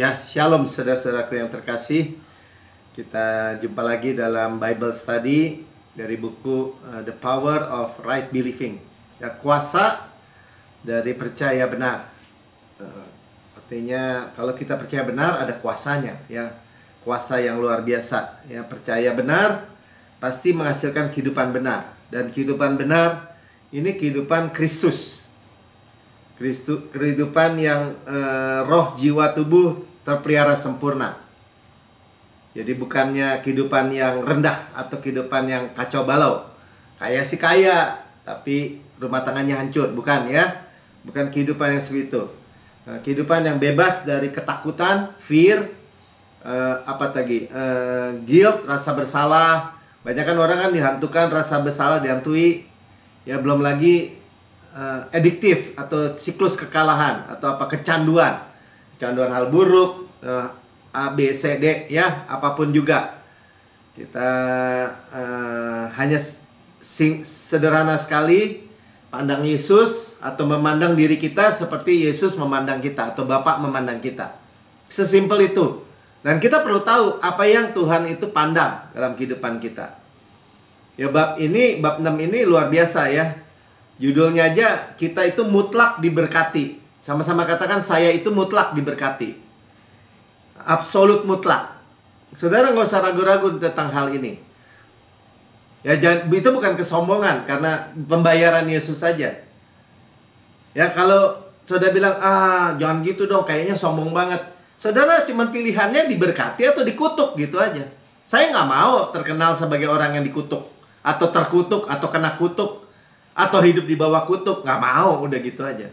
Ya, shalom saudara-saudaraku yang terkasih. Kita jumpa lagi dalam Bible Study dari buku The Power of Right Believing. Ya, kuasa dari percaya benar. Artinya kalau kita percaya benar ada kuasanya, ya. Kuasa yang luar biasa. Ya, percaya benar pasti menghasilkan kehidupan benar, dan kehidupan benar ini kehidupan Kristus. Kehidupan yang roh, jiwa, tubuh terpelihara sempurna. Jadi bukannya kehidupan yang rendah atau kehidupan yang kacau balau. Kaya sih kaya, tapi rumah tangannya hancur. Bukan, ya. Bukan kehidupan yang seperti itu. Kehidupan yang bebas dari ketakutan, fear, guilt, rasa bersalah. Banyak kan orang kan dihantukan rasa bersalah, dihantui. Ya, belum lagi adiktif atau siklus kekalahan atau kecanduan hal buruk, A, B, C, D, ya, apapun juga. Kita hanya sederhana sekali pandang Yesus atau memandang diri kita seperti Yesus memandang kita atau Bapa memandang kita. Sesimpel itu. Dan kita perlu tahu apa yang Tuhan itu pandang dalam kehidupan kita. Ya, bab 6 ini luar biasa, ya. Judulnya aja, kita itu mutlak diberkati. Sama-sama katakan, saya itu mutlak diberkati. Absolut mutlak. Saudara nggak usah ragu-ragu tentang hal ini. Ya, itu bukan kesombongan, karena pembayaran Yesus saja. Ya, kalau saudara bilang, jangan gitu dong, kayaknya sombong banget. Saudara cuma pilihannya diberkati atau dikutuk, gitu aja. Saya nggak mau terkenal sebagai orang yang dikutuk, atau terkutuk, atau kena kutuk, atau hidup di bawah kutuk. Nggak mau, udah gitu aja.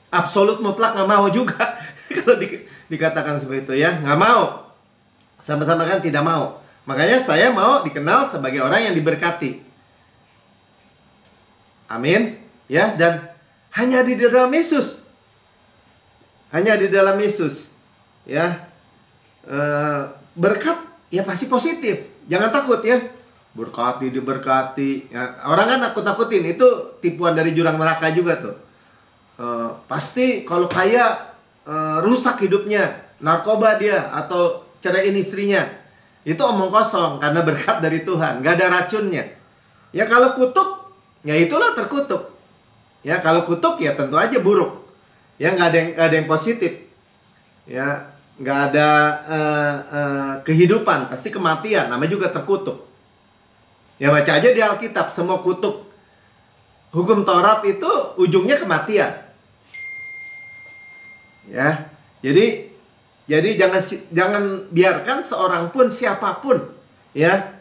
Absolut mutlak nggak mau juga. Kalau dikatakan seperti itu, ya, nggak mau. Sama-sama kan tidak mau. Makanya saya mau dikenal sebagai orang yang diberkati. Amin. Ya, dan hanya di dalam Yesus. Hanya di dalam Yesus. Ya, berkat ya pasti positif. Jangan takut, ya. Berkati, diberkati, ya, orang kan nakut-nakutin. Itu tipuan dari jurang neraka juga tuh. Pasti kalau kaya rusak hidupnya, narkoba dia, atau ceraiin istrinya. Itu omong kosong, karena berkat dari Tuhan, gak ada racunnya. Ya, kalau kutuk, ya itulah terkutuk. Ya, kalau kutuk ya tentu aja buruk. Ya, gak ada yang positif. Ya, gak ada kehidupan, pasti kematian, namanya juga terkutuk. Ya, baca aja di Alkitab, semua kutuk hukum Taurat itu ujungnya kematian. Ya, jadi jangan biarkan seorang pun, siapapun, ya,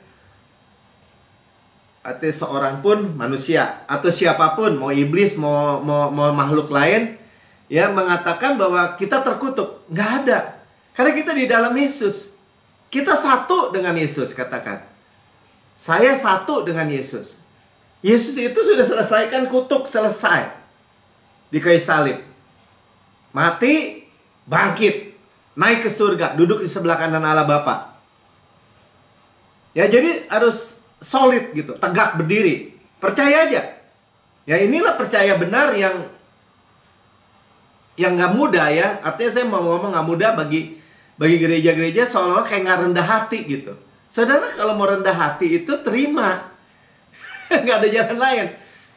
atau seorang pun manusia atau siapapun, mau iblis, mau makhluk lain, ya, mengatakan bahwa kita terkutuk. Nggak ada, karena kita di dalam Yesus. Kita satu dengan Yesus, katakan. Saya satu dengan Yesus. Yesus itu sudah selesaikan kutuk, selesai. Di kayu salib. Mati, bangkit. Naik ke surga, duduk di sebelah kanan Allah Bapa. Ya, jadi harus solid gitu, tegak berdiri. Percaya aja. Ya, inilah percaya benar yang nggak mudah, ya. Artinya saya mau ngomong nggak mudah bagi gereja-gereja seolah-olah kayak nggak rendah hati gitu. Saudara kalau mau rendah hati itu terima. Nggak ada jalan lain,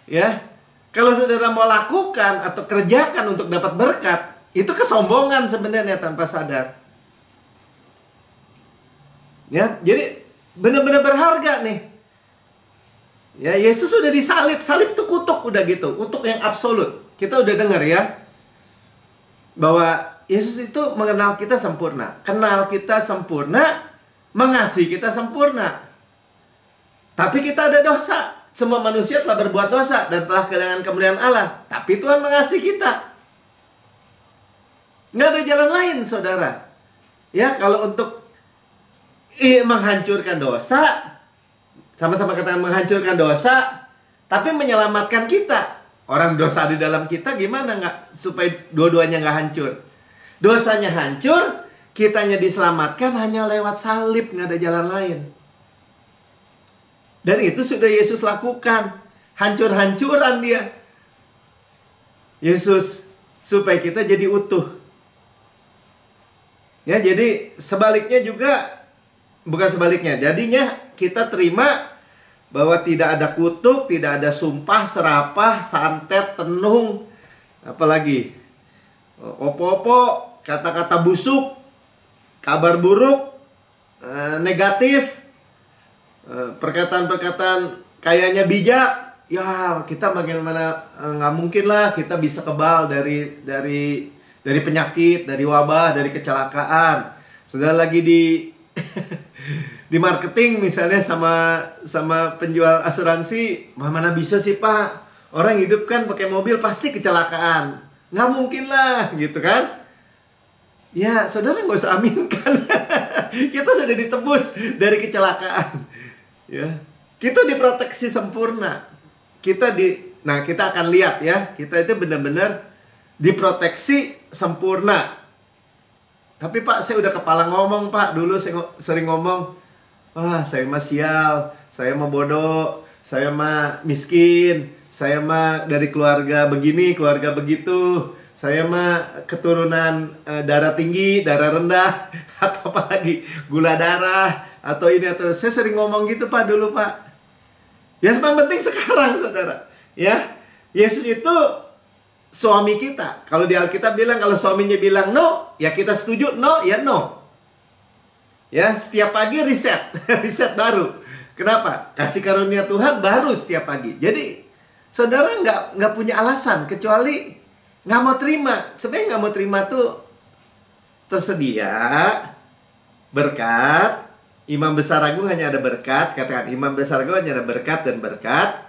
ya. Kalau saudara mau lakukan atau kerjakan untuk dapat berkat, itu kesombongan sebenarnya tanpa sadar. Ya, jadi benar-benar berharga nih. Ya, Yesus sudah disalib. Salib itu kutuk, udah gitu. Kutuk yang absolut. Kita udah dengar, ya, bahwa Yesus itu mengenal kita sempurna. Kenal kita sempurna, mengasihi kita sempurna. Tapi kita ada dosa. Semua manusia telah berbuat dosa dan telah kehilangan kemuliaan Allah. Tapi Tuhan mengasihi kita. Nggak ada jalan lain, saudara. Ya, kalau untuk menghancurkan dosa, sama-sama katakan menghancurkan dosa, tapi menyelamatkan kita. Orang dosa di dalam kita gimana nggak supaya dua-duanya nggak hancur? Dosanya hancur, kitanya diselamatkan hanya lewat salib, nggak ada jalan lain. Dan itu sudah Yesus lakukan. Hancur-hancuran dia. Yesus supaya kita jadi utuh. Ya, jadi sebaliknya juga, bukan sebaliknya. Jadinya kita terima bahwa tidak ada kutuk, tidak ada sumpah, serapah, santet, tenung, apalagi opo-opo, kata-kata busuk, kabar buruk, negatif, perkataan-perkataan kayaknya bijak. Ya, kita bagaimana, nggak mungkin lah kita bisa kebal dari penyakit, dari wabah, dari kecelakaan. Sudah lagi di di marketing misalnya sama penjual asuransi, mana bisa sih Pak, orang hidup kan pakai mobil pasti kecelakaan, nggak mungkin lah gitu kan. Ya saudara nggak usah aminkan. Kita sudah ditebus dari kecelakaan, ya, kita diproteksi sempurna. Nah, kita akan lihat ya, kita itu benar-benar diproteksi sempurna. Tapi Pak, saya udah kepala ngomong Pak. Dulu saya sering ngomong, wah saya mah sial, saya mah bodoh, saya mah miskin, saya mah dari keluarga begini, keluarga begitu, saya mah keturunan darah tinggi, darah rendah, atau apa lagi, gula darah, atau ini, atau saya sering ngomong gitu Pak dulu Pak. Ya, yang penting sekarang saudara, ya, Yesus itu suami kita. Kalau di Alkitab bilang, kalau suaminya bilang no, ya kita setuju, no, ya no. Ya, setiap pagi riset, riset baru. Kenapa? Kasih karunia Tuhan baru setiap pagi. Jadi, saudara nggak punya alasan, kecuali nggak mau terima. Sebenarnya nggak mau terima tuh tersedia berkat. Imam Besar Agung hanya ada berkat. Katakan, Imam Besar Agung hanya ada berkat dan berkat.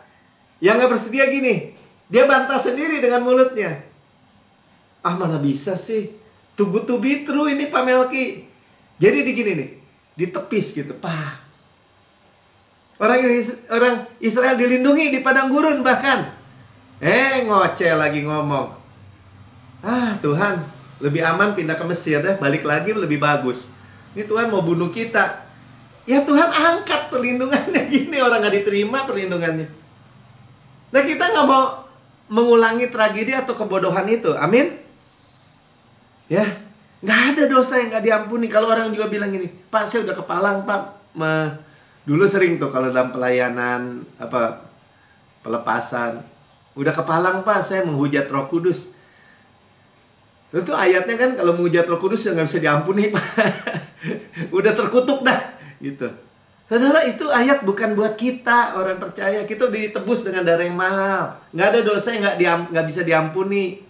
Yang nggak bersedia gini, dia bantah sendiri dengan mulutnya. Ah, mana bisa sih? Too good to be true ini Pak Melki. Jadi gini nih, ditepis gitu, Pak. Orang Israel dilindungi di padang gurun bahkan. Ngoceh lagi ngomong. Ah, Tuhan, lebih aman pindah ke Mesir deh, balik lagi lebih bagus. Ini Tuhan mau bunuh kita. Ya Tuhan angkat perlindungannya gini, orang nggak diterima perlindungannya. Nah, kita nggak mau mengulangi tragedi atau kebodohan itu. Amin. Ya, nggak ada dosa yang nggak diampuni. Kalau orang juga bilang gini, Pak saya udah kepalang Pak. Dulu sering tuh kalau dalam pelayanan pelepasan, udah kepalang Pak, saya menghujat Roh Kudus. Itu ayatnya kan kalau menghujat Roh Kudus nggak bisa diampuni Pak. Udah terkutuk dah gitu. Saudara, itu ayat bukan buat kita orang percaya. Kita udah ditebus dengan darah yang mahal. Nggak ada dosa yang nggak bisa diampuni.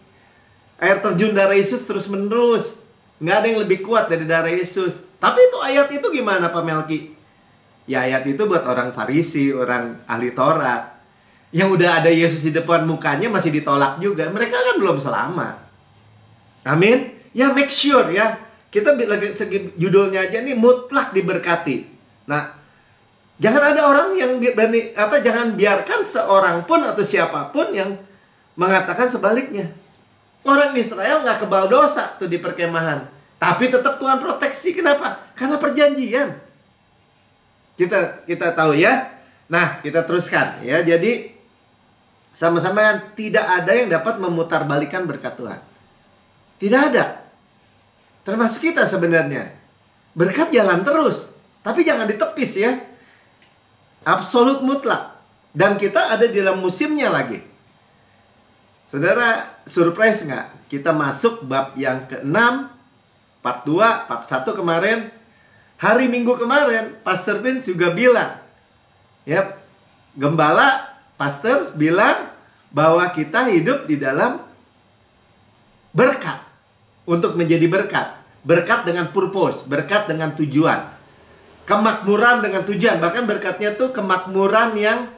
Air terjun darah Yesus terus menerus. Nggak ada yang lebih kuat dari darah Yesus. Tapi itu ayat itu gimana Pak Melki? Ya ayat itu buat orang Farisi, orang ahli Taurat. Yang udah ada Yesus di depan mukanya masih ditolak juga. Mereka kan belum selamat. Amin. Ya make sure ya. Kita segi judulnya aja nih, mutlak diberkati. Nah, jangan ada orang yang berani, jangan biarkan seorang pun atau siapapun yang mengatakan sebaliknya. Orang Israel nggak kebal dosa tuh di perkemahan, tapi tetap Tuhan proteksi. Kenapa? Karena perjanjian. Kita tahu ya. Nah, kita teruskan ya. Jadi sama-sama tidak ada yang dapat memutarbalikkan berkat Tuhan. Tidak ada. Termasuk kita sebenarnya. Berkat jalan terus, tapi jangan ditepis ya. Absolut mutlak. Dan kita ada di dalam musimnya lagi. Saudara, surprise nggak? Kita masuk bab yang ke-6, part 2, part 1 kemarin. Hari Minggu kemarin, Pastor Bin juga bilang, ya, gembala, pastor bilang bahwa kita hidup di dalam berkat. Untuk menjadi berkat. Berkat dengan purpose, berkat dengan tujuan. Kemakmuran dengan tujuan. Bahkan berkatnya tuh kemakmuran yang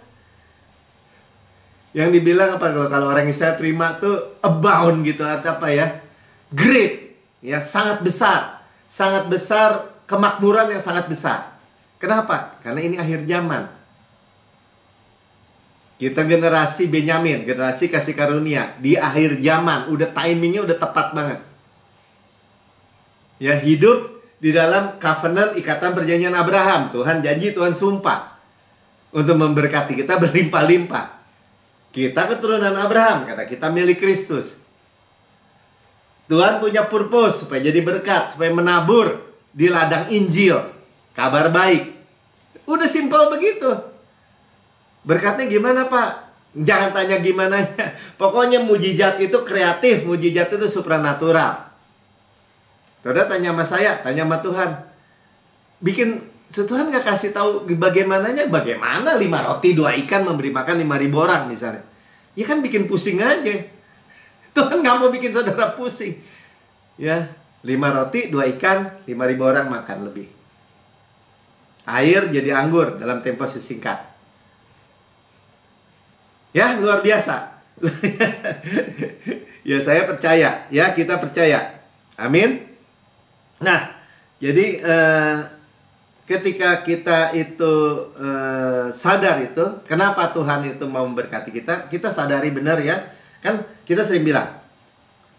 dibilang kalau orang Israel terima tuh abound gitu, atau apa ya, great ya, sangat besar kemakmuran yang sangat besar. Kenapa? Karena ini akhir zaman. Kita generasi Benyamin, generasi kasih karunia di akhir zaman, udah timingnya udah tepat banget ya, hidup di dalam covenant, ikatan perjanjian Abraham. Tuhan janji, Tuhan sumpah untuk memberkati kita berlimpah-limpah. Kita keturunan Abraham, kata kita milik Kristus. Tuhan punya purpose supaya jadi berkat, supaya menabur di ladang Injil, kabar baik. Udah simpel begitu. Berkatnya gimana, Pak? Jangan tanya gimana. Pokoknya mujizat itu kreatif, mujizat itu supranatural. Saudara tanya sama saya, tanya sama Tuhan. Tuhan nggak kasih tahu bagaimananya, bagaimana 5 roti 2 ikan memberi makan 5.000 orang misalnya. Ya kan bikin pusing aja. Tuhan nggak mau bikin saudara pusing. Ya, 5 roti 2 ikan 5.000 orang makan lebih. Air jadi anggur dalam tempo sesingkat. Ya, luar biasa. Ya, saya percaya. Ya, kita percaya. Amin. Nah, jadi ketika kita itu sadar itu, kenapa Tuhan itu mau memberkati kita, kita sadari benar ya. Kan kita sering bilang,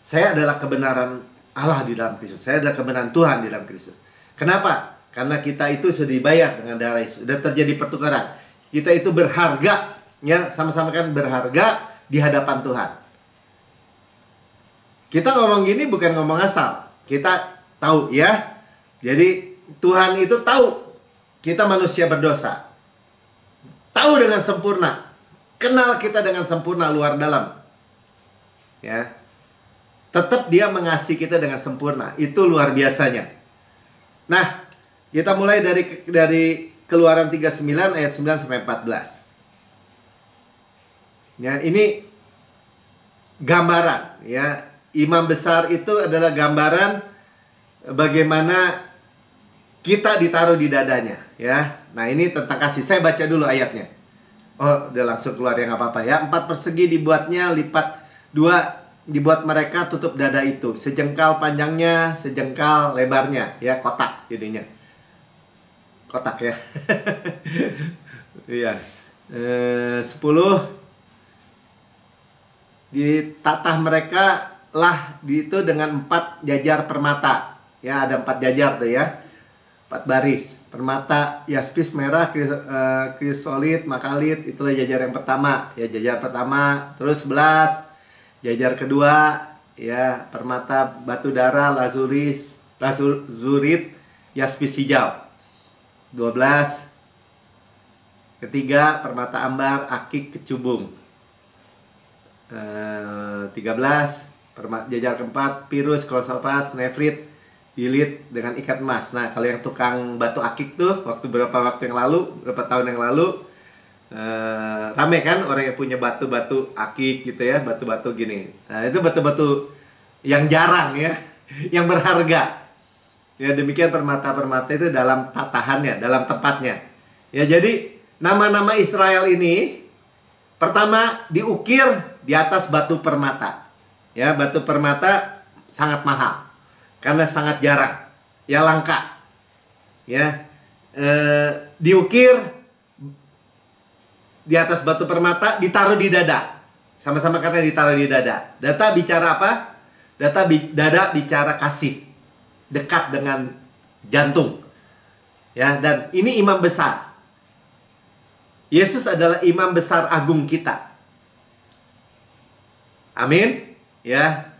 saya adalah kebenaran Allah di dalam Kristus. Saya adalah kebenaran Tuhan di dalam Kristus. Kenapa? Karena kita itu sudah dibayar dengan darah Yesus. Sudah terjadi pertukaran. Kita itu berharga, ya, sama-sama kan berharga di hadapan Tuhan. Kita ngomong gini bukan ngomong asal. Kita tahu ya. Jadi Tuhan itu tahu kita manusia berdosa. Tahu dengan sempurna. Kenal kita dengan sempurna luar dalam. Ya. Tetap dia mengasihi kita dengan sempurna. Itu luar biasanya. Nah, kita mulai dari Keluaran 39 ayat 9 sampai 14. Ya, ini gambaran ya. Imam besar itu adalah gambaran bagaimana kita ditaruh di dadanya ya. Nah, ini tentang kasih. Saya baca dulu ayatnya. Oh, udah langsung keluar ya, nggak apa-apa ya. 4 persegi dibuatnya, lipat 2 dibuat mereka, tutup dada itu. Sejengkal panjangnya, sejengkal lebarnya ya, kotak jadinya. Kotak ya. Iya. 10 ditatah mereka lah itu dengan 4 jajar permata. Ya, ada 4 jajar tuh ya. 4 baris. Permata, yaspis merah, krisolit, makalit, itulah jajar yang pertama. Ya, jajar pertama, terus 11. Jajar kedua, ya, permata batu dara, lazurit, yaspis hijau. 12. Ketiga, permata ambar, akik, kecubung. 13. Jajar keempat, pirus, krosopas, nefrit, dilit dengan ikat emas. Nah, kalau yang tukang batu akik tuh, beberapa tahun yang lalu, rame kan orang yang punya batu-batu akik gitu ya, batu-batu gini. Nah, itu batu-batu yang jarang ya, yang berharga. Ya, demikian permata-permata itu dalam tatahannya, dalam tempatnya. Ya, jadi nama-nama Israel ini pertama diukir di atas batu permata. Ya, batu permata sangat mahal karena sangat jarang, ya, langka. Ya, diukir di atas batu permata, ditaruh di dada. Sama-sama katanya ditaruh di dada. Dada bicara apa? Dada bicara kasih, dekat dengan jantung. Ya, dan ini imam besar. Yesus adalah imam besar agung kita. Amin. Ya.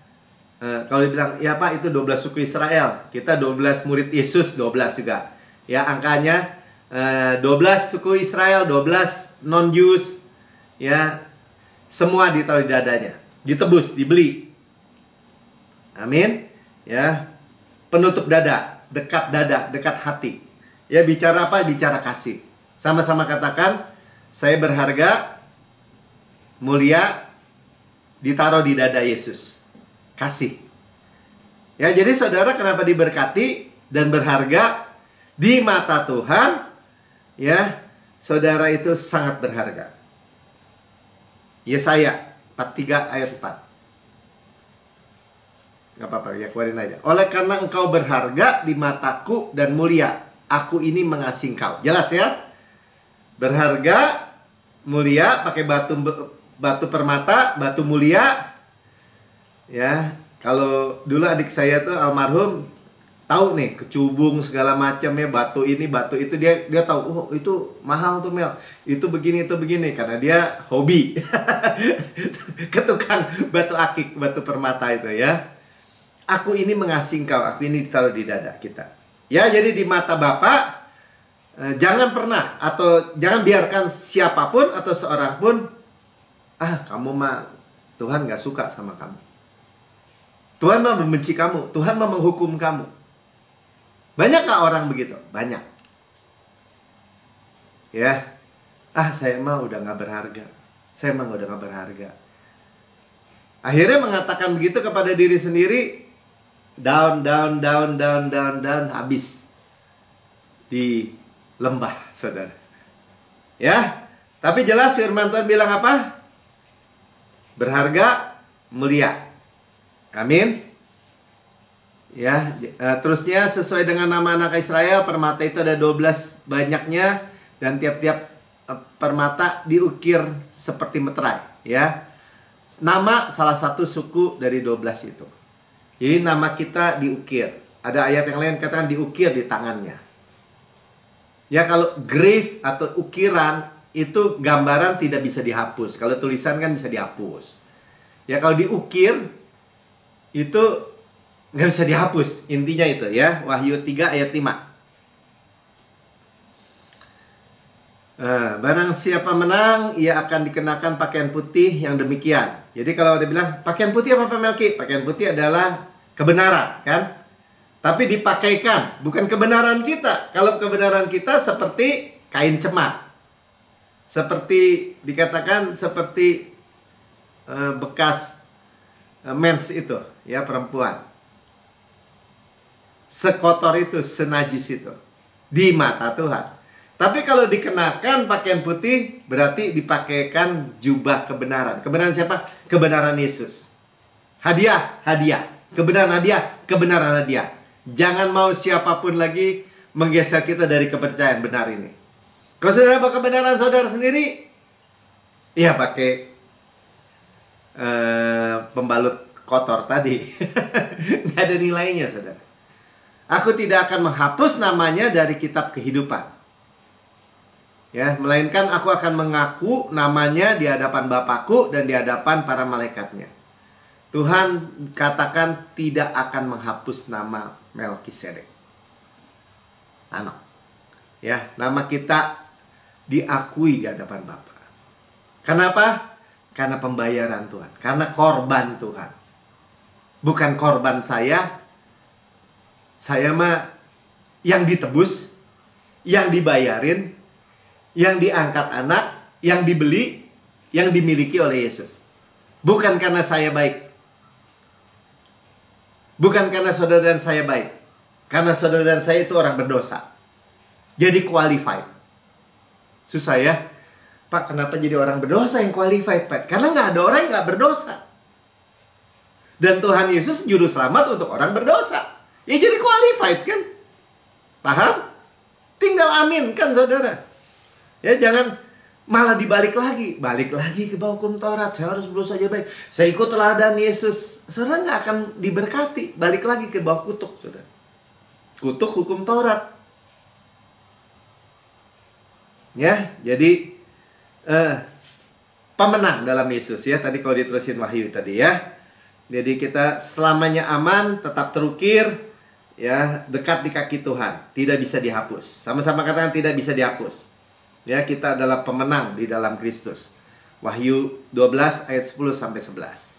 Kalau dibilang, ya Pak, itu 12 suku Israel. Kita 12 murid Yesus, 12 juga. Ya, angkanya 12 suku Israel, 12 non-Jews. Ya. Semua ditaruh di dadanya. Ditebus, dibeli. Amin. Ya. Penutup dada, dekat hati. Ya, bicara apa? Bicara kasih. Sama-sama katakan, saya berharga, mulia, ditaruh di dada Yesus. Kasih. Ya, jadi saudara kenapa diberkati dan berharga di mata Tuhan? Ya, saudara itu sangat berharga. Yesaya 43 ayat 4. Gak apa-apa, ya keluarin aja. Oleh karena engkau berharga di mataku dan mulia, aku ini mengasihi engkau. Jelas ya? Berharga, mulia, pakai batu permata, batu mulia. Ya, kalau dulu adik saya tuh almarhum tahu nih, kecubung segala macam ya, batu ini, batu itu, dia tahu, oh itu mahal tuh Mel, itu begini karena dia hobi. Ketukang batu akik, batu permata itu ya. Aku ini mengasihi engkau, aku ini ditaruh di dada kita. Ya, jadi di mata Bapa, jangan pernah atau jangan biarkan siapapun atau seorang pun, kamu mah Tuhan gak suka sama kamu. Tuhan mah membenci kamu, Tuhan mah menghukum kamu. Banyak gak orang begitu? Banyak. Ya, saya mah udah gak berharga. Saya mah udah gak berharga. Akhirnya mengatakan begitu kepada diri sendiri, down, habis di lembah, saudara. Ya, tapi jelas firman Tuhan bilang apa? Berharga, mulia. Amin. Ya, terusnya sesuai dengan nama anak Israel, permata itu ada 12 banyaknya, dan tiap-tiap permata diukir seperti meterai. Ya, nama salah satu suku dari 12 itu. Jadi nama kita diukir. Ada ayat yang lain katakan diukir di tangannya. Ya, kalau grave atau ukiran itu gambaran tidak bisa dihapus. Kalau tulisan kan bisa dihapus. Ya, kalau diukir itu nggak bisa dihapus. Intinya itu ya. Wahyu 3 ayat 5. Barang siapa menang, ia akan dikenakan pakaian putih yang demikian. Jadi kalau dia bilang, pakaian putih apa Melki? Pakaian putih adalah kebenaran, kan? Tapi dipakaikan, bukan kebenaran kita. Kalau kebenaran kita seperti kain cemat. Seperti, dikatakan seperti bekas mens itu, ya, perempuan. Sekotor itu, senajis itu. Di mata Tuhan. Tapi kalau dikenakan pakaian putih, berarti dipakaikan jubah kebenaran. Kebenaran siapa? Kebenaran Yesus. Hadiah, hadiah. Kebenaran hadiah, kebenaran hadiah. Jangan mau siapapun lagi menggeser kita dari kepercayaan benar ini. Kalau saudara bawa kebenaran saudara sendiri, ya pakai pembalut kotor tadi. Nggak ada nilainya, saudara. Aku tidak akan menghapus namanya dari kitab kehidupan. Ya, melainkan aku akan mengaku namanya di hadapan Bapakku dan di hadapan para malaikatnya. Tuhan katakan tidak akan menghapus nama Melkisedek. Anak. Ya, nama kita diakui di hadapan Bapa. Kenapa? Karena pembayaran Tuhan, karena korban Tuhan. Bukan korban saya. Saya mah yang ditebus, yang dibayarin, yang diangkat anak, yang dibeli, yang dimiliki oleh Yesus. Bukan karena saya baik. Bukan karena saudara dan saya baik. Karena saudara dan saya itu orang berdosa. Jadi qualified. Susah ya? Pak, kenapa jadi orang berdosa yang qualified, Pak? Karena nggak ada orang yang nggak berdosa. Dan Tuhan Yesus juru selamat untuk orang berdosa. Ya jadi qualified kan? Paham? Tinggal amin kan, saudara? Ya, jangan malah dibalik lagi. Balik lagi ke bawah hukum Taurat. Saya harus berusaha jadi baik. Saya ikut teladan Yesus. Saudara nggak akan diberkati. Balik lagi ke bawah kutuk, saudara. Kutuk hukum Taurat. Ya, jadi pemenang dalam Yesus ya. Tadi kalau diterusin Wahyu tadi ya. Jadi kita selamanya aman, tetap terukir, ya, dekat di kaki Tuhan. Tidak bisa dihapus. Sama-sama katakan tidak bisa dihapus. Ya, kita adalah pemenang di dalam Kristus. Wahyu 12 ayat 10 sampai 11.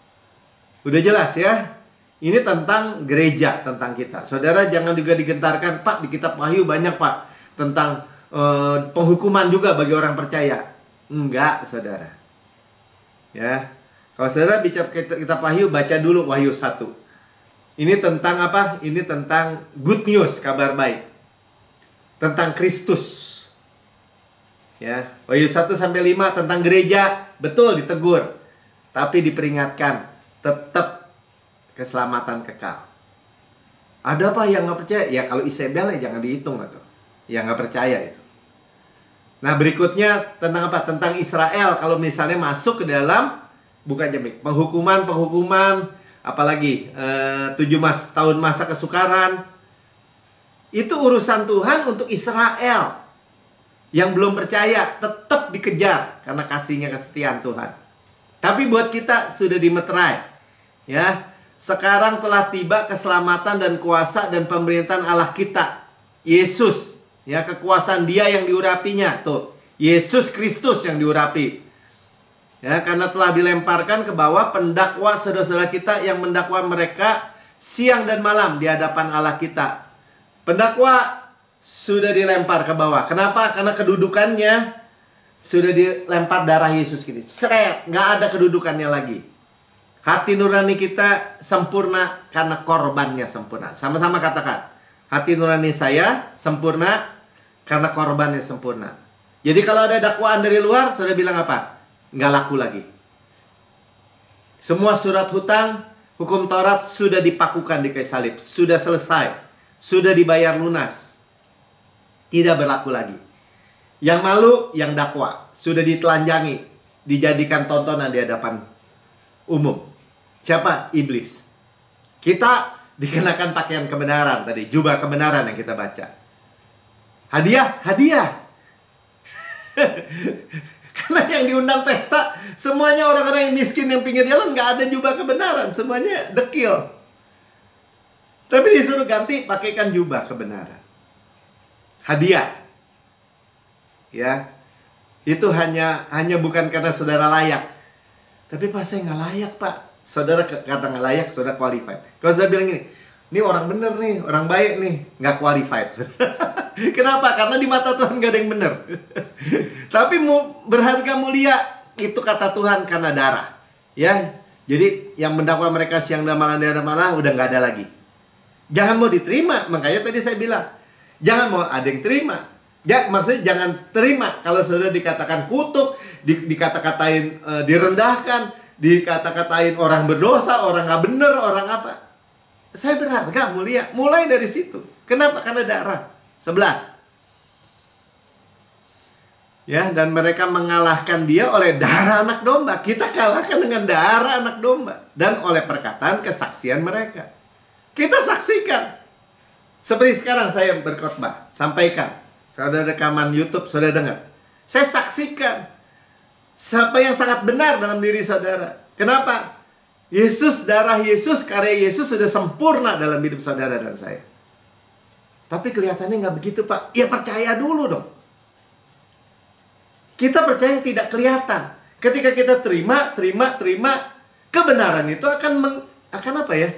Udah jelas ya? Ini tentang gereja, tentang kita. Saudara jangan juga digentarkan, Pak, di kitab Wahyu banyak, Pak, tentang penghukuman juga bagi orang percaya. Enggak, saudara. Ya. Kalau saudara bicara kitab Wahyu, baca dulu Wahyu 1. Ini tentang apa? Ini tentang good news, kabar baik. Tentang Kristus. Ya, Wahyu 1 sampai 5 tentang gereja, betul ditegur. Tapi diperingatkan, tetap keselamatan kekal. Ada apa yang nggak percaya? Ya kalau Isabel ya jangan dihitung atau yang nggak percaya itu. Nah, berikutnya tentang apa? Tentang Israel kalau misalnya masuk ke dalam, bukan jamik, penghukuman, apalagi 7 tahun masa kesukaran. Itu urusan Tuhan untuk Israel. Yang belum percaya tetap dikejar karena kasihnya kesetiaan Tuhan. Tapi buat kita sudah dimeterai, ya, sekarang telah tiba keselamatan dan kuasa dan pemerintahan Allah kita, Yesus. Ya, kekuasaan Dia yang diurapinya. Tuh, Yesus Kristus yang diurapi. Ya, karena telah dilemparkan ke bawah pendakwa saudara-saudara kita yang mendakwa mereka siang dan malam di hadapan Allah kita. Pendakwa sudah dilempar ke bawah. Kenapa? Karena kedudukannya sudah dilempar darah Yesus gini. Seret, nggak ada kedudukannya lagi. Hati nurani kita sempurna karena korbannya sempurna. Sama-sama katakan. Hati nurani saya sempurna karena korbannya sempurna. Jadi kalau ada dakwaan dari luar, saudara bilang apa? Nggak laku lagi. Semua surat hutang, hukum Taurat sudah dipakukan di kayu salib. Sudah selesai. Sudah dibayar lunas. Tidak berlaku lagi. Yang malu, yang dakwa. Sudah ditelanjangi. Dijadikan tontonan di hadapan umum. Siapa? Iblis. Kita dikenakan pakaian kebenaran tadi. Jubah kebenaran yang kita baca. Hadiah, hadiah. Karena yang diundang pesta, semuanya orang-orang yang miskin yang pinggir jalan, nggak ada jubah kebenaran. Semuanya dekil. Tapi disuruh ganti, pakaikan jubah kebenaran. Hadiah. Ya. Itu hanya bukan karena saudara layak. Tapi Pak, saya nggak layak, Pak. Saudara kata nggak layak, saudara qualified. Kalau saudara bilang gini, ini orang bener nih, orang baik nih, nggak qualified. Kenapa? Karena di mata Tuhan nggak ada yang bener. Tapi berharga mulia, itu kata Tuhan karena darah. Ya, jadi yang mendakwa mereka siang dan malam udah nggak ada lagi. Jangan mau diterima, makanya tadi saya bilang, jangan mau ada yang terima. Ya, maksudnya jangan terima kalau saudara dikatakan kutuk, dikata-katain direndahkan, dikata-katain orang berdosa, orang nggak bener, orang apa. Saya berharga mulia. Mulai dari situ. Kenapa? Karena darah. 11. Ya, dan mereka mengalahkan dia oleh darah anak domba. Kita kalahkan dengan darah anak domba. Dan oleh perkataan kesaksian mereka. Kita saksikan. Seperti sekarang saya berkhotbah. Sampaikan. Saudara rekaman YouTube, saudara dengar. Saya saksikan. Apa yang sangat benar dalam diri saudara. Kenapa? Yesus, darah Yesus, karya Yesus sudah sempurna dalam hidup saudara dan saya. Tapi kelihatannya nggak begitu, Pak. Ya percaya dulu dong. Kita percaya yang tidak kelihatan. Ketika kita terima, kebenaran itu akan apa ya?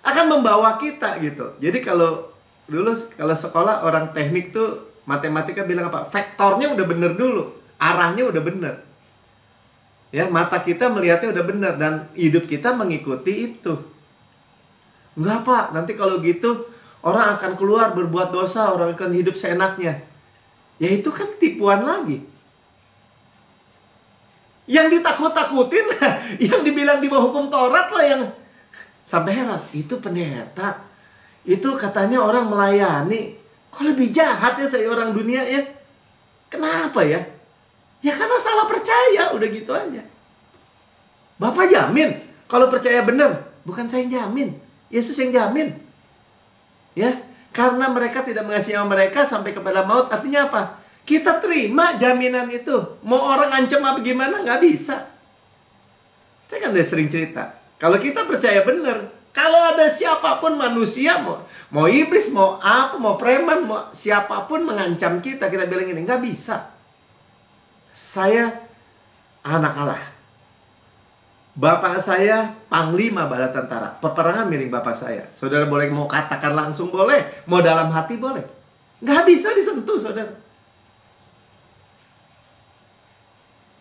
Akan membawa kita gitu. Jadi kalau dulu kalau sekolah orang teknik tuh matematika bilang apa? Vektornya udah bener dulu, arahnya udah bener. Ya, mata kita melihatnya udah bener dan hidup kita mengikuti itu. Enggak, Pak, nanti kalau gitu orang akan keluar berbuat dosa, orang akan hidup seenaknya. Ya itu kan tipuan lagi. Yang ditakut-takutin, yang dibilang di bawah hukum Taurat lah yang sampai heran. Itu pendeta, itu katanya orang melayani. Kok lebih jahat ya saya orang dunia ya? Kenapa ya? Ya karena salah percaya, udah gitu aja. Bapak jamin kalau percaya benar, bukan saya yang jamin, Yesus yang jamin. Ya, karena mereka tidak mengasihi mereka sampai kepada maut. Artinya apa? Kita terima jaminan itu. Mau orang ancam apa gimana, nggak bisa. Saya kan udah sering cerita. Kalau kita percaya benar, kalau ada siapapun manusia, mau iblis, mau apa, mau preman, mau siapapun mengancam kita bilang ini, nggak bisa. Saya anak Allah. Bapak saya panglima bala tentara. Peperangan milik bapak saya. Saudara boleh mau katakan langsung boleh, mau dalam hati boleh. Nggak bisa disentuh, saudara.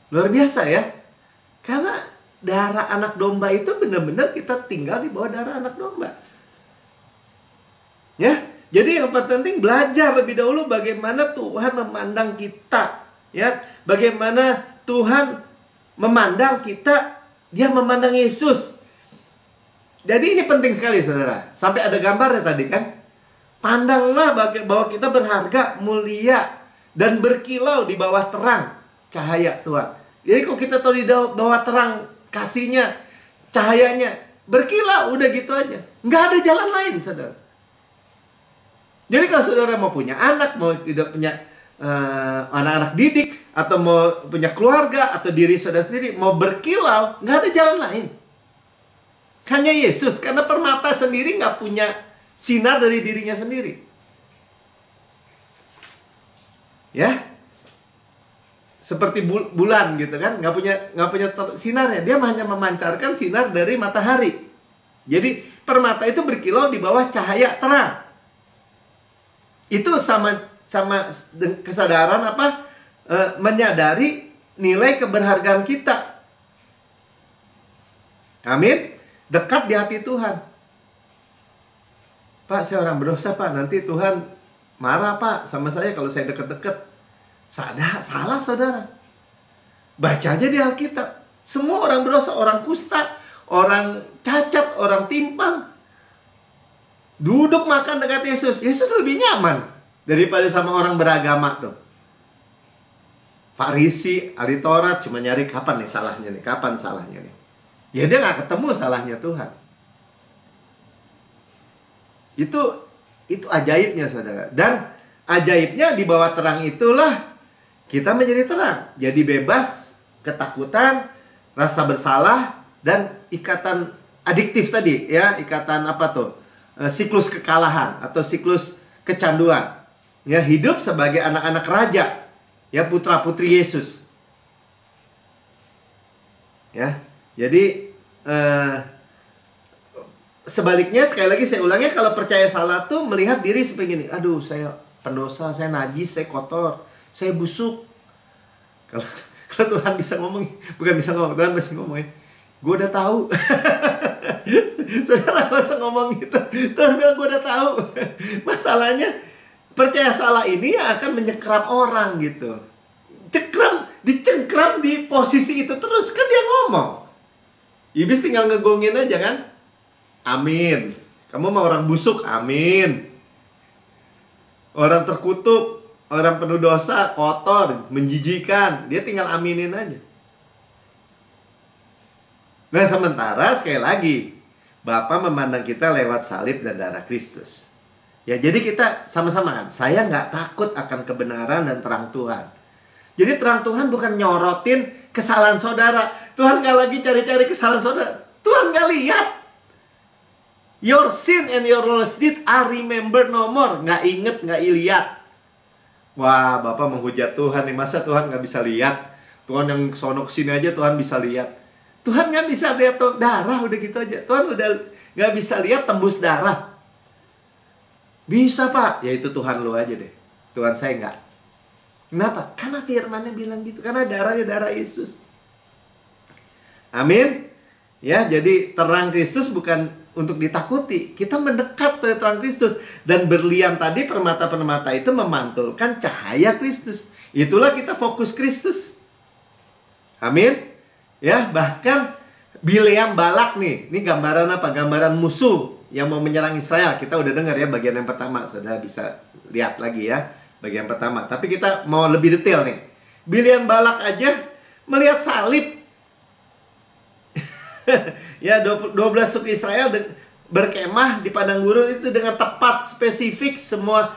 Luar biasa ya. Karena darah anak domba itu benar-benar kita tinggal di bawah darah anak domba. Ya, jadi yang penting belajar lebih dahulu bagaimana Tuhan memandang kita. Ya, bagaimana Tuhan memandang kita, Dia memandang Yesus. Jadi ini penting sekali, saudara. Sampai ada gambarnya tadi kan. Pandanglah bahwa kita berharga, mulia, dan berkilau di bawah terang cahaya Tuhan. Jadi kalau kita tahu di bawah terang kasihnya, cahayanya, berkilau, udah gitu aja. Nggak ada jalan lain, saudara. Jadi kalau saudara mau punya anak, mau tidak punya anak-anak didik, atau mau punya keluarga, atau diri saudara sendiri, mau berkilau, nggak ada jalan lain. Hanya Yesus, karena permata sendiri nggak punya sinar dari dirinya sendiri. Ya, seperti bulan gitu kan, nggak punya sinarnya. Dia hanya memancarkan sinar dari matahari. Jadi permata itu berkilau di bawah cahaya terang. Itu sama kesadaran apa? Menyadari nilai keberhargaan kita. Amin. Dekat di hati Tuhan. Pak, saya orang berdosa, Pak. Nanti Tuhan marah, Pak, sama saya kalau saya deket-deket. Salah, saudara. Baca aja di Alkitab. Semua orang berdosa, orang kusta, orang cacat, orang timpang. Duduk makan dekat Yesus. Yesus lebih nyaman daripada sama orang beragama tuh. Farisi, ahli Taurat cuma nyari kapan nih salahnya nih, kapan salahnya nih. Ya dia nggak ketemu salahnya Tuhan. Itu ajaibnya, saudara. Dan ajaibnya di bawah terang itulah kita menjadi terang. Jadi bebas ketakutan, rasa bersalah, dan ikatan adiktif tadi ya, ikatan apa tuh? Siklus kekalahan atau siklus kecanduan. Ya, hidup sebagai anak-anak raja, ya, putra-putri Yesus. Ya. Jadi sebaliknya, sekali lagi saya ulangnya, kalau percaya salah tuh melihat diri seperti ini. Aduh, saya pendosa, saya najis, saya kotor, saya busuk. Kalau Tuhan bisa ngomong, bukan bisa ngomong, Tuhan masih ngomongin, gue udah tahu. Saudara gak usah ngomong gitu. Tuhan bilang gue udah tahu. Masalahnya percaya salah ini akan menyekram orang gitu. Dicengkram di posisi itu terus, kan dia ngomong. Iblis tinggal ngegongin aja kan. Amin. Kamu mau orang busuk, amin. Orang terkutuk, orang penuh dosa, kotor, menjijikan, dia tinggal aminin aja. Nah, sementara sekali lagi Bapa memandang kita lewat salib dan darah Kristus. Ya, jadi kita sama-sama kan, saya nggak takut akan kebenaran dan terang Tuhan. Jadi terang Tuhan bukan nyorotin kesalahan saudara. Tuhan nggak lagi cari-cari kesalahan saudara. Tuhan nggak lihat. Your sin and your lawless deed are remembered no more. Nggak inget, nggak lihat. Wah, Bapak menghujat Tuhan nih. Masa Tuhan nggak bisa lihat? Tuhan yang sono kesini aja Tuhan bisa lihat. Tuhan nggak bisa lihat darah, udah gitu aja. Tuhan udah nggak bisa lihat tembus darah. Bisa, Pak. Ya itu Tuhan lu aja deh. Tuhan saya nggak. Kenapa? Karena firman-Nya bilang gitu. Karena darahnya darah Yesus. Amin. Ya, jadi terang Kristus bukan untuk ditakuti. Kita mendekat pada terang Kristus. Dan berlian tadi, permata-permata itu memantulkan cahaya Kristus. Itulah kita fokus Kristus. Amin. Ya, bahkan Bileam Balak nih. Ini gambaran apa? Gambaran musuh yang mau menyerang Israel. Kita udah dengar ya bagian yang pertama. Saudara bisa lihat lagi ya bagian pertama. Tapi kita mau lebih detail nih. Bileam Balak aja melihat salib. Ya, 12 suku Israel berkemah di padang gurun itu dengan tepat, spesifik, semua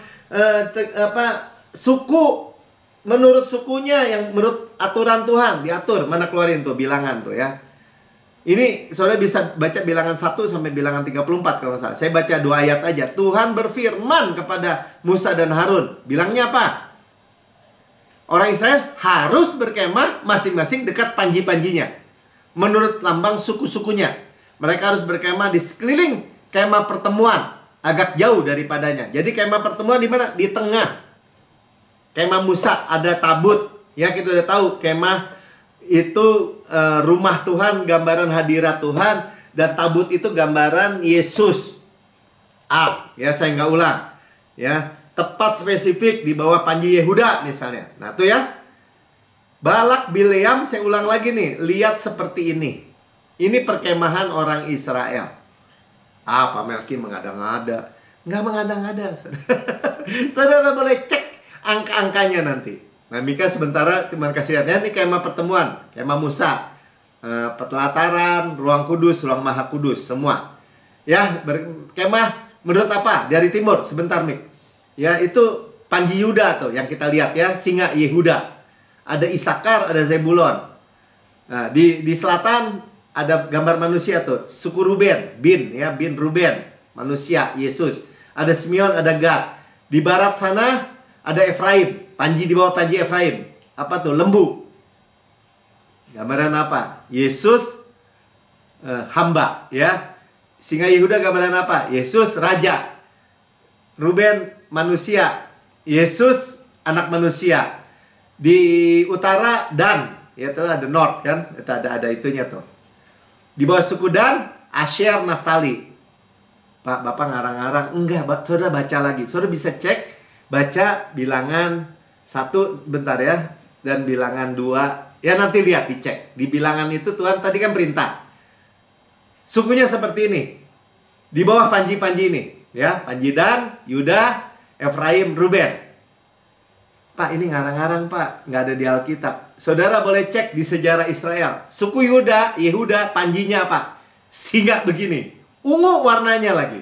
suku menurut sukunya, yang menurut aturan Tuhan diatur. Mana keluarin tuh bilangan tuh ya. Ini saudara bisa baca bilangan 1 sampai bilangan 34 kalau nggak salah. Saya baca 2 ayat aja. Tuhan berfirman kepada Musa dan Harun. Bilangnya apa? Orang Israel harus berkemah masing-masing dekat panji-panjinya. Menurut lambang suku-sukunya. Mereka harus berkemah di sekeliling kemah pertemuan, agak jauh daripadanya. Jadi kemah pertemuan di mana? Di tengah. Kemah Musa ada tabut. Ya, kita udah tahu kemah itu rumah Tuhan, gambaran hadirat Tuhan. Dan tabut itu gambaran Yesus. Ya, saya nggak ulang. Ya, tepat spesifik di bawah panji Yehuda misalnya. Nah, tuh ya. Balak, Bileam, saya ulang lagi nih. Lihat seperti ini. Ini perkemahan orang Israel. Pak Melki mengada-ngada. Nggak mengada-ngada. Saudara boleh cek angka-angkanya nanti. Nah, Mika sementara cuma kasih lihat. Ini kemah pertemuan. Kemah Musa. Petelataran, ruang kudus, ruang maha kudus. Semua. Ya, kemah menurut apa? Dari timur. Sebentar, Mik. Ya, itu panji Yuda tuh yang kita lihat ya. Singa Yehuda. Ada Isakar, ada Zebulon. Nah, di selatan ada gambar manusia tuh. Suku Ruben, bin ya, bin Ruben, manusia, Yesus. Ada Simeon, ada Gad. Di barat sana ada Efraim, panji di bawah panji Efraim. Apa tuh? Lembu. Gambaran apa? Yesus hamba ya. Singa Yehuda gambaran apa? Yesus raja. Ruben manusia, Yesus anak manusia. Di utara Dan, ya tuh ada North kan? Itu ada itunya tuh. Di bawah suku Dan, Asher, Naftali. Pak, Bapak ngarang-ngarang. Enggak, saudara baca lagi. Saudara bisa cek, baca bilangan 1 bentar ya, dan bilangan 2. Ya nanti lihat, dicek. Di bilangan itu Tuhan tadi kan perintah. Sukunya seperti ini. Di bawah panji-panji ini, ya, panji Dan, Yuda, Efraim, Ruben. Pak, ini ngarang-ngarang, Pak. Nggak ada di Alkitab. Saudara boleh cek di sejarah Israel. Suku Yehuda, panjinya apa? Singa begini. Ungu warnanya lagi.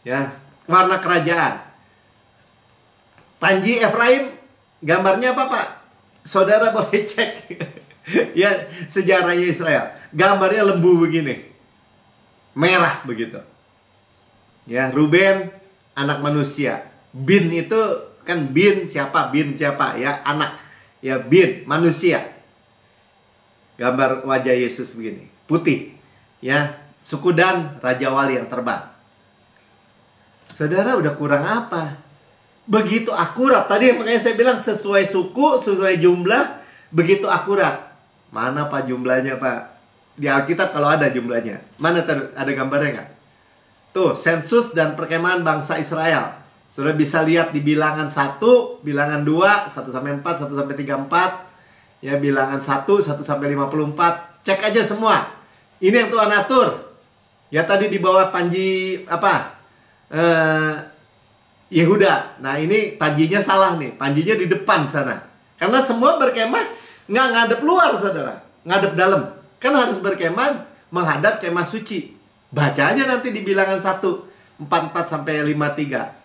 Ya, warna kerajaan. Panji Efraim, gambarnya apa, Pak? Saudara boleh cek. Ya, sejarahnya Israel. Gambarnya lembu begini. Merah begitu. Ya, Ruben anak manusia. Bin itu kan bin siapa? Bin siapa? Ya, anak. Ya, bin manusia. Gambar wajah Yesus begini, putih. Ya, suku Dan, Raja Wali yang terbang. Saudara udah kurang apa? Begitu akurat. Tadi makanya saya bilang sesuai suku, sesuai jumlah, begitu akurat. Mana Pak jumlahnya, Pak? Di Alkitab kalau ada jumlahnya. Mana ada gambarnya nggak? Tuh, sensus dan perkemahan bangsa Israel. Saudara bisa lihat di bilangan 1, bilangan 2, 1 sampai 4, 1 sampai 34. Ya, bilangan 1, 1 sampai 54. Cek aja semua. Ini yang Tuhan atur. Ya, tadi di bawah panji apa? Yehuda. Nah, ini panjinya salah nih. Panjinya di depan sana. Karena semua berkemah nggak ngadep luar, saudara. Ngadep dalam. Kan harus berkemah menghadap kemah suci. Baca aja nanti di bilangan 1, 44 sampai 53.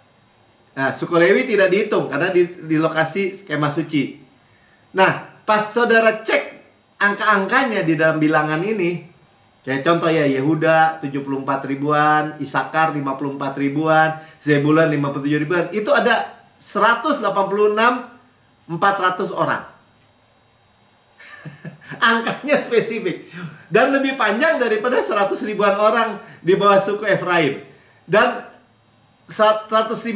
Nah, suku Lewi tidak dihitung karena di lokasi kemah suci. Nah, pas saudara cek angka-angkanya di dalam bilangan ini, kayak contoh ya, Yehuda 74 ribuan, Isakar 54 ribuan, Zebulun 57 ribuan. Itu ada 186.400 orang. Angkanya spesifik. Dan lebih panjang daripada 100 ribuan orang di bawah suku Efraim. Dan 151,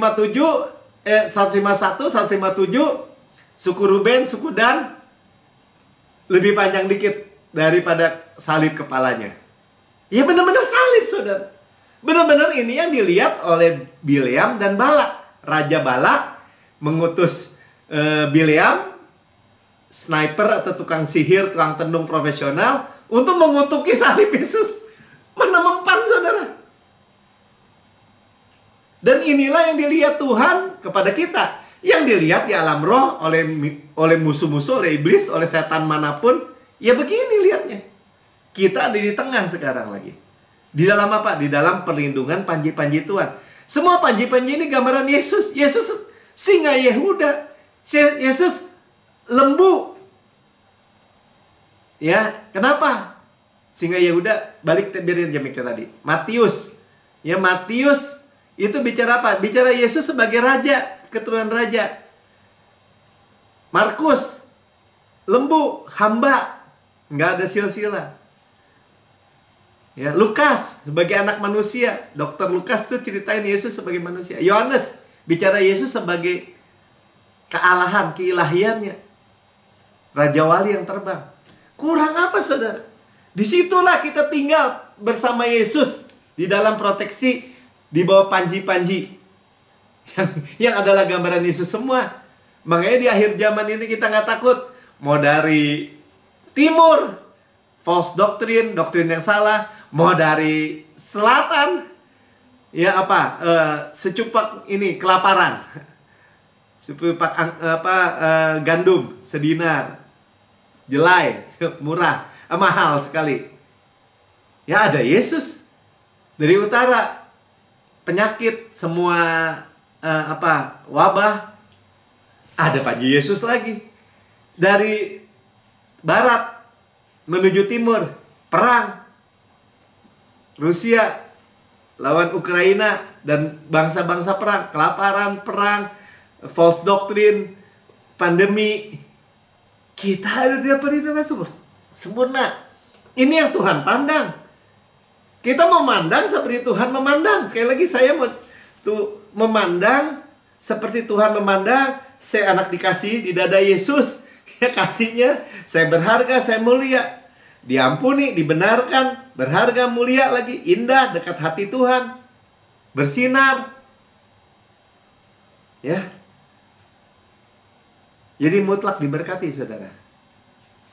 157 suku Ruben, suku Dan lebih panjang dikit daripada salib kepalanya. Ya benar-benar salib, saudara. Benar-benar ini yang dilihat oleh Bileam dan Balak. Raja Balak mengutus Bileam, sniper atau tukang sihir, tukang tendung profesional, untuk mengutuki salib Yesus. Mana mempan, saudara? Dan inilah yang dilihat Tuhan kepada kita. Yang dilihat di alam roh oleh musuh-musuh, oleh iblis, oleh setan manapun. Ya begini lihatnya. Kita ada di tengah sekarang lagi. Di dalam apa? Di dalam perlindungan panji-panji Tuhan. Semua panji-panji ini gambaran Yesus. Yesus singa Yehuda. Yesus lembu. Ya, kenapa? Singa Yehuda, balik biarin jam kita tadi. Matius. Ya, Matius itu bicara apa? Bicara Yesus sebagai raja, keturunan raja. Markus, lembu, hamba. Nggak ada silsilah. Ya, Lukas sebagai anak manusia. Dokter Lukas tuh ceritain Yesus sebagai manusia. Yohanes bicara Yesus sebagai kealahan, keilahiannya. Raja Wali yang terbang. Kurang apa, saudara? Disitulah kita tinggal bersama Yesus di dalam proteksi di bawah panji-panji yang adalah gambaran Yesus semua. Makanya di akhir zaman ini kita nggak takut. Mau dari timur, false doctrine, doktrin yang salah. Mau dari selatan, ya apa, secupak ini kelaparan, secupak gandum sedinar, jelai murah, mahal sekali. Ya ada Yesus. Dari utara penyakit, semua wabah, ada panji Yesus lagi. Dari barat menuju timur, perang Rusia lawan Ukraina dan bangsa-bangsa perang, kelaparan, perang, false doctrine, pandemi. Kita ada di perlindungan sempurna. Ini yang Tuhan pandang. Kita memandang seperti Tuhan memandang. Sekali lagi saya memandang seperti Tuhan memandang. Saya anak dikasih di dada Yesus. Ya, kasihnya, saya berharga, saya mulia. Diampuni, dibenarkan, berharga, mulia lagi, indah, dekat hati Tuhan. Bersinar. Ya. Jadi mutlak diberkati, saudara.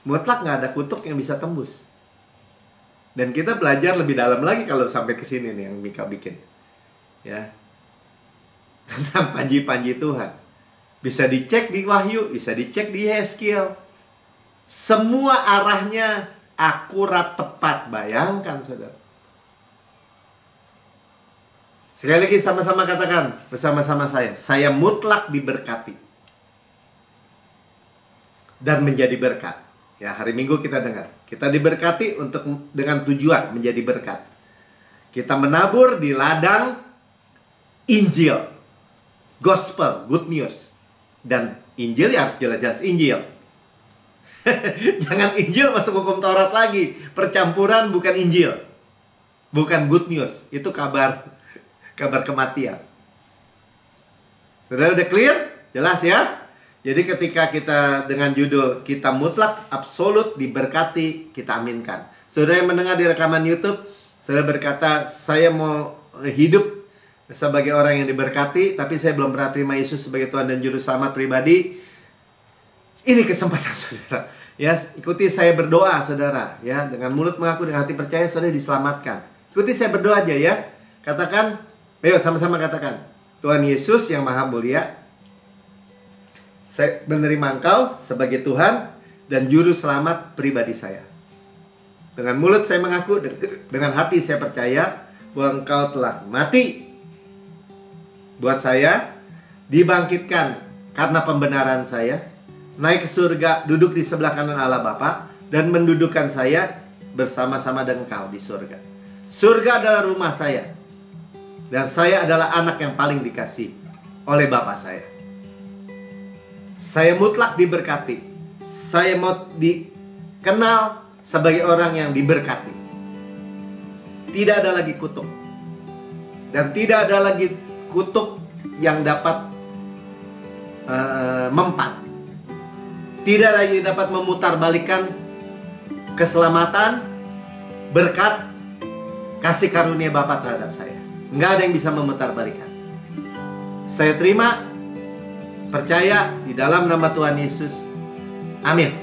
Mutlak nggak ada kutuk yang bisa tembus. Dan kita belajar lebih dalam lagi kalau sampai ke sini nih yang Mika bikin. Ya. Tentang panji-panji Tuhan. Bisa dicek di Wahyu, bisa dicek di Yeskiel. Semua arahnya akurat, tepat. Bayangkan, saudara. Sekali lagi sama-sama katakan bersama-sama saya mutlak diberkati dan menjadi berkat. Ya, hari Minggu kita dengar. Kita diberkati dengan tujuan menjadi berkat. Kita menabur di ladang Injil, gospel, good news. Dan Injil ya harus jelas-jelas Injil. Jangan Injil masuk hukum Taurat lagi. Percampuran bukan Injil. Bukan good news. Itu kabar kematian. Sudah clear? Jelas ya? Jadi ketika kita dengan judul kita mutlak, absolut, diberkati, kita aminkan. Saudara yang mendengar di rekaman YouTube, saudara berkata, saya mau hidup sebagai orang yang diberkati, tapi saya belum pernah terima Yesus sebagai Tuhan dan Juru Selamat pribadi. Ini kesempatan saudara. Ya, ikuti saya berdoa, saudara. Ya, dengan mulut mengaku, dengan hati percaya, saudara diselamatkan. Ikuti saya berdoa aja ya. Katakan, ayo sama-sama katakan, Tuhan Yesus yang Maha Mulia, saya menerima Engkau sebagai Tuhan dan Juru Selamat pribadi saya. Dengan mulut saya mengaku, dengan hati saya percaya bahwa Engkau telah mati buat saya, dibangkitkan karena pembenaran saya, naik ke surga, duduk di sebelah kanan Allah Bapa, dan mendudukkan saya bersama-sama dengan Engkau di surga. Surga adalah rumah saya, dan saya adalah anak yang paling dikasih oleh Bapa saya. Saya mutlak diberkati. Saya mau dikenal sebagai orang yang diberkati. Tidak ada lagi kutuk. Dan tidak ada lagi kutuk yang dapat mempan. Tidak lagi dapat memutarbalikkan keselamatan, berkat, kasih karunia Bapa terhadap saya. Nggak ada yang bisa memutarbalikkan. Saya terima, percaya di dalam nama Tuhan Yesus. Amin.